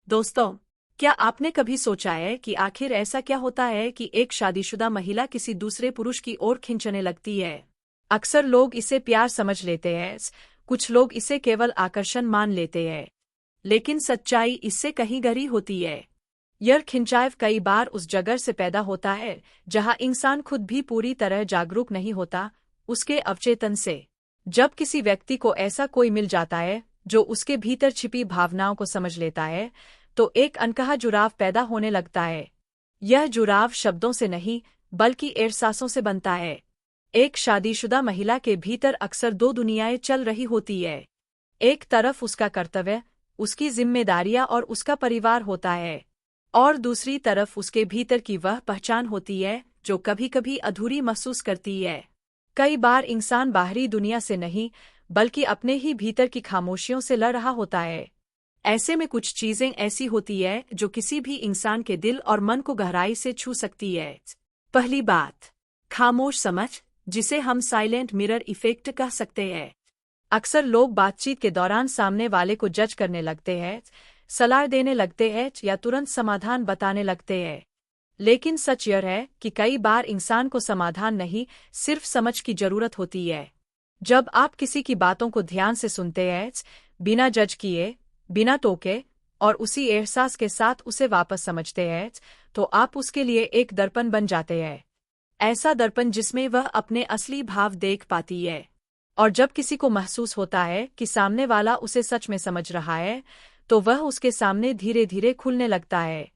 दोस्तों, क्या आपने कभी सोचा है कि आखिर ऐसा क्या होता है कि एक शादीशुदा महिला किसी दूसरे पुरुष की ओर खींचने लगती है? अक्सर लोग इसे प्यार समझ लेते हैं, कुछ लोग इसे केवल आकर्षण मान लेते हैं। लेकिन सच्चाई इससे कहीं गहरी होती है। यह खिंचाव कई बार उस जगह से पैदा होता है जहां इंसान खुद भी पूरी तरह जागरूक नहीं होता, उसके अवचेतन से। जब किसी व्यक्ति को ऐसा कोई मिल जाता है जो उसके भीतर छिपी भावनाओं को समझ लेता है, तो एक अनकहा जुड़ाव पैदा होने लगता है। यह जुड़ाव शब्दों से नहीं, बल्कि एहसासों से बनता है। एक शादीशुदा महिला के भीतर अक्सर दो दुनियाएं चल रही होती है। एक तरफ उसका कर्तव्य, उसकी जिम्मेदारियां और उसका परिवार होता है, और दूसरी तरफ उसके भीतर की वह पहचान होती है जो कभी-कभी अधूरी महसूस करती है। कई बार इंसान बाहरी दुनिया से नहीं, बल्कि अपने ही भीतर की खामोशियों से लड़ रहा होता है। ऐसे में कुछ चीजें ऐसी होती है जो किसी भी इंसान के दिल और मन को गहराई से छू सकती है। पहली बात, खामोश समझ, जिसे हम साइलेंट मिरर इफेक्ट कह सकते हैं। अक्सर लोग बातचीत के दौरान सामने वाले को जज करने लगते हैं, सलाह देने लगते हैं या तुरंत समाधान बताने लगते हैं। लेकिन सच यह है कि कई बार इंसान को समाधान नहीं, सिर्फ समझ की जरूरत होती है। जब आप किसी की बातों को ध्यान से सुनते हैं, बिना जज किए, बिना टोके, और उसी एहसास के साथ उसे वापस समझते हैं, तो आप उसके लिए एक दर्पण बन जाते हैं। ऐसा दर्पण जिसमें वह अपने असली भाव देख पाती है। और जब किसी को महसूस होता है कि सामने वाला उसे सच में समझ रहा है, तो वह उसके सामने धीरे धीरे खुलने लगता है।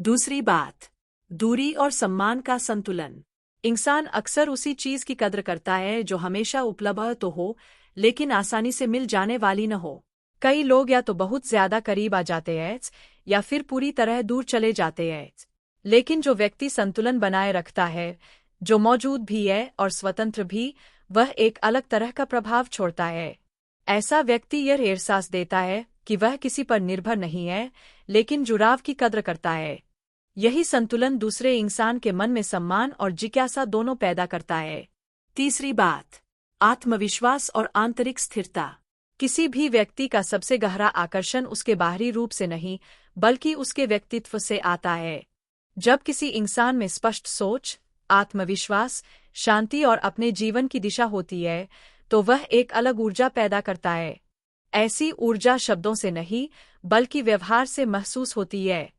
दूसरी बात, दूरी और सम्मान का संतुलन। इंसान अक्सर उसी चीज की कद्र करता है जो हमेशा उपलब्ध तो हो, लेकिन आसानी से मिल जाने वाली न हो। कई लोग या तो बहुत ज्यादा करीब आ जाते हैं या फिर पूरी तरह दूर चले जाते हैं। लेकिन जो व्यक्ति संतुलन बनाए रखता है, जो मौजूद भी है और स्वतंत्र भी, वह एक अलग तरह का प्रभाव छोड़ता है। ऐसा व्यक्ति यह एहसास देता है कि वह किसी पर निर्भर नहीं है, लेकिन जुड़ाव की कद्र करता है। यही संतुलन दूसरे इंसान के मन में सम्मान और जिज्ञासा दोनों पैदा करता है। तीसरी बात, आत्मविश्वास और आंतरिक स्थिरता। किसी भी व्यक्ति का सबसे गहरा आकर्षण उसके बाहरी रूप से नहीं, बल्कि उसके व्यक्तित्व से आता है। जब किसी इंसान में स्पष्ट सोच, आत्मविश्वास, शांति और अपने जीवन की दिशा होती है, तो वह एक अलग ऊर्जा पैदा करता है। ऐसी ऊर्जा शब्दों से नहीं, बल्कि व्यवहार से महसूस होती है।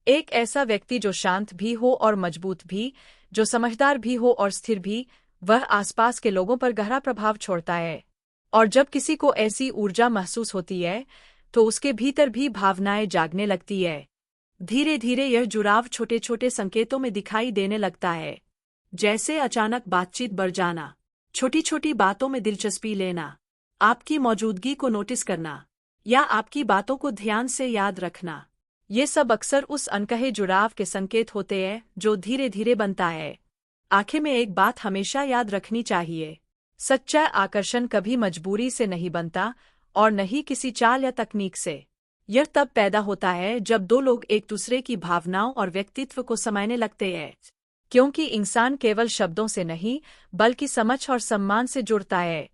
एक ऐसा व्यक्ति जो शांत भी हो और मजबूत भी, जो समझदार भी हो और स्थिर भी, वह आसपास के लोगों पर गहरा प्रभाव छोड़ता है। और जब किसी को ऐसी ऊर्जा महसूस होती है, तो उसके भीतर भी भावनाएं जागने लगती है। धीरे धीरे यह जुड़ाव छोटे छोटे संकेतों में दिखाई देने लगता है, जैसे अचानक बातचीत बढ़ जाना, छोटी छोटी बातों में दिलचस्पी लेना, आपकी मौजूदगी को नोटिस करना, या आपकी बातों को ध्यान से याद रखना। ये सब अक्सर उस अनकहे जुड़ाव के संकेत होते हैं जो धीरे धीरे बनता है। आखिर में एक बात हमेशा याद रखनी चाहिए, सच्चा आकर्षण कभी मजबूरी से नहीं बनता, और न ही किसी चाल या तकनीक से। यह तब पैदा होता है जब दो लोग एक दूसरे की भावनाओं और व्यक्तित्व को समझने लगते हैं। क्योंकि इंसान केवल शब्दों से नहीं, बल्कि समझ और सम्मान से जुड़ता है।